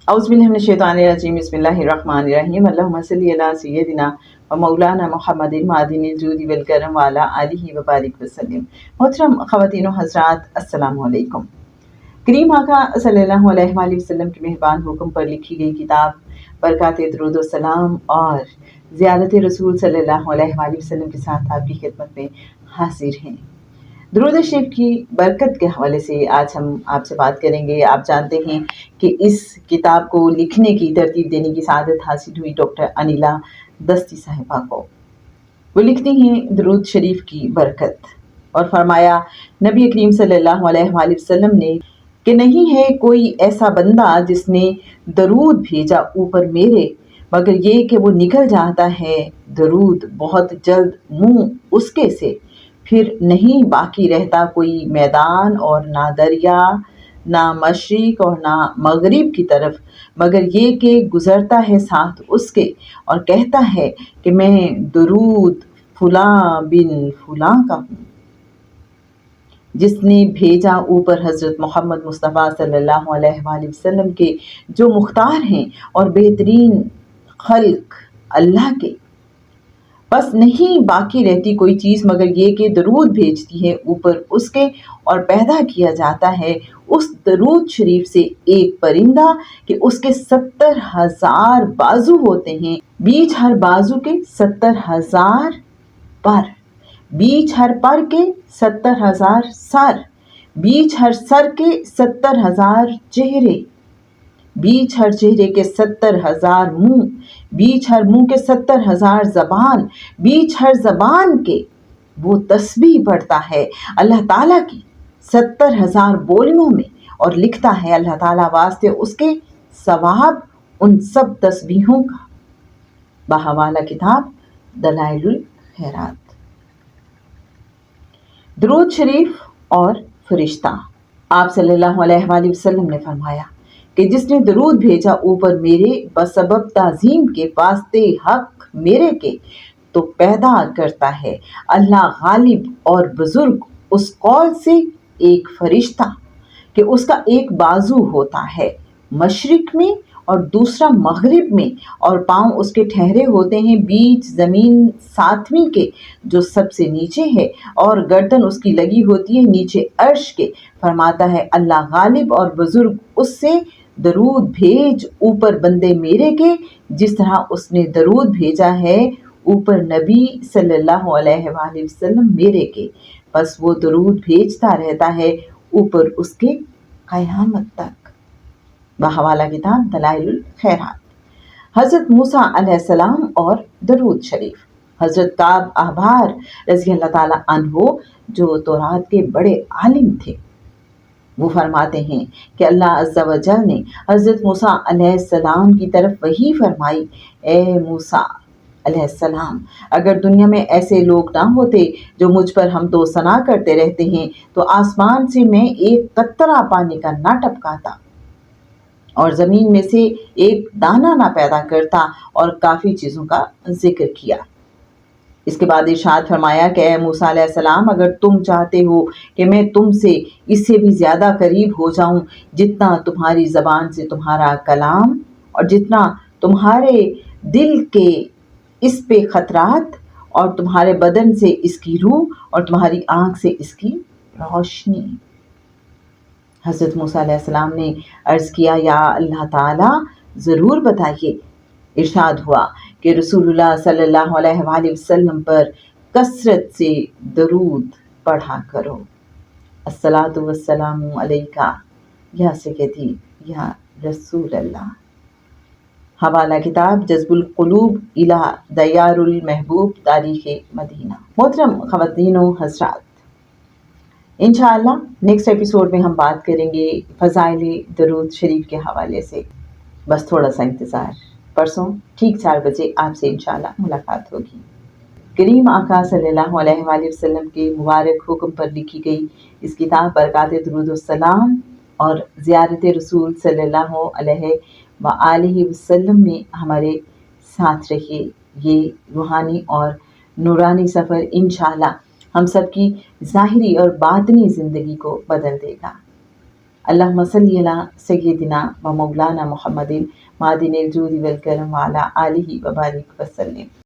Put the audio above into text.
औज़ु बिल्लाहि मिनश्शैतानिर्रजीम बिस्मिल्लाहिर्रहमानिर्रहीम अल्लाहुम्मा सल्लि अला सय्यदिना व मौलाना मुहम्मदिन मादिनिल जूदि वल करम व अला आलिहि व बारिक वसल्लम। मोहतरम ख़वातीन व हज़रात, अस्सलामु अलैकुम। करीम आका सल्लल्लाहु अलैहि वसल्लम के मेहरबान हुक्म पर लिखी गई किताब बरकात दुरूद व सलाम और ज़ियारत रसूल सल्लल्लाहु अलैहि वसल्लम के साथ आपकी खिदमत में हाजिर हैं। दुरूद शरीफ की बरकत के हवाले से आज हम आपसे बात करेंगे। आप जानते हैं कि इस किताब को लिखने की तरतीब देने की सआदत हासिल हुई डॉक्टर अनिला दस्ती साहिबा को। वो लिखती हैं दुरूद शरीफ की बरकत और फरमाया, नबी करीम सल्लल्लाहु अलैहि वसल्लम ने कि नहीं है कोई ऐसा बंदा जिसने दरूद भेजा ऊपर मेरे मगर ये कि वो निकल जाता है दरूद बहुत जल्द मुंह उसके से, फिर नहीं बाकी रहता कोई मैदान और ना दरिया ना मशरिक और ना मगरिब की तरफ मगर ये कि गुज़रता है साथ उसके और कहता है कि मैं दरूद फुलां बिन फुलां का हूँ। जिसने भेजा ऊपर हज़रत मोहम्मद मुस्तफ़ा सल्लल्लाहु अलैहि वसल्लम के जो मुख्तार हैं और बेहतरीन खल्क अल्लाह के, बस नहीं बाकी रहती कोई चीज़ मगर ये कि दरूद भेजती है ऊपर उसके और पैदा किया जाता है उस दरूद शरीफ से एक परिंदा कि उसके 70,000 बाजू होते हैं, बीच हर बाजू के 70,000 पर, बीच हर पर के 70,000 सर, बीच हर सर के 70,000 चेहरे, बीच हर चेहरे के 70,000 मुंह, बीच हर मुंह के 70,000 जबान, बीच हर जबान के वो तस्बीह पढ़ता है अल्लाह ताला की 70,000 बोलियों में और लिखता है अल्लाह ताला वास्ते उसके सवाब उन सब तस्बीहों का। बहवाला किताब दलाइलुल खैरात। दुरूद शरीफ और फरिश्ता। आप सल्लल्लाहु अलैहि वसल्लम ने फरमाया कि जिसने दरूद भेजा ऊपर मेरे बसबब ताज़ीम के वास्ते हक मेरे के तो पैदा करता है अल्लाह गालिब और बुजुर्ग उस कौल से एक फरिश्ता कि उसका एक बाजू होता है मशरिक में और दूसरा मगरिब में और पाँव उसके ठहरे होते हैं बीच ज़मीन सातवीं के जो सबसे नीचे है और गर्दन उसकी लगी होती है नीचे अर्श के। फरमाता है अल्लाह गालिब और बुजुर्ग उससे दरूद भेज ऊपर बंदे मेरे के जिस तरह उसने दरूद भेजा है ऊपर नबी सल्लल्लाहु अलैहि वसल्लम मेरे के, बस वो दरूद भेजता रहता है ऊपर उसके क़यामत तक। बहवाला किताब दलाइलुल खैरात। हज़रत मूसा अलैहिस्सलाम और दरूद शरीफ। हज़रत काब अहबार रज़ी अल्लाह ताला अन्हो जो तौरात के बड़े आलिम थे, वो फरमाते हैं कि अल्लाह अज़्ज़ा व जल ने हज़रत मूसा अलैहिस्सलाम की तरफ वही फरमाई, ए मूसा अलैहिस्सलाम, अगर दुनिया में ऐसे लोग ना होते जो मुझ पर हम तो सना करते रहते हैं तो आसमान से मैं एक कतरा पानी का ना टपकाता और ज़मीन में से एक दाना ना पैदा करता और काफ़ी चीज़ों का जिक्र किया। इसके बाद इरशाद फरमाया कि ए मूसा अलैहिस्सलाम, अगर तुम चाहते हो कि मैं तुमसे इससे भी ज़्यादा करीब हो जाऊं जितना तुम्हारी ज़बान से तुम्हारा कलाम और जितना तुम्हारे दिल के इस पे खतरात और तुम्हारे बदन से इसकी रूह और तुम्हारी आँख से इसकी रोशनी। हज़रत मूसा अलैहिस्सलाम ने अर्ज़ किया, या अल्लाह ताला ज़रूर बताइए। इरशाद हुआ कि रसूलुल्लाह सल्लल्लाहु अलैहि वसल्लम पर कसरत से दरूद पढ़ा करो। अस्सलातु वस्सलामु अलैका या सय्यदी या रसूल अल्लाह। हवाला किताब जज़्बुल क़ुलूब इला दयारुल महबूब तारीख़ मदीना। मोहतरम ख़वातीन व हज़रात, इंशाअल्लाह नेक्स्ट एपिसोड में हम बात करेंगे फ़ज़ाइल दरूद शरीफ के हवाले से। बस थोड़ा सा इंतज़ार, परसों ठीक 4 बजे आपसे इंशाअल्लाह मुलाकात होगी। करीम आका सल्लल्लाहु अलैहि वसल्लम के मुबारक हुक्म पर लिखी गई इस किताब बरकात दुरूद व सलाम और ज़ियारत रसूल सल्लल्लाहु अलैहि वसल्लम में हमारे साथ रहिए। ये रूहानी और नूरानी सफ़र इंशाअल्लाह हम सब की ज़ाहिरी और बातनी ज़िंदगी को बदल देगा। اللہم صلی علی سیدنا و مولانا محمد معدن الجود والکرم وعلی آلہ وبارک وسلم۔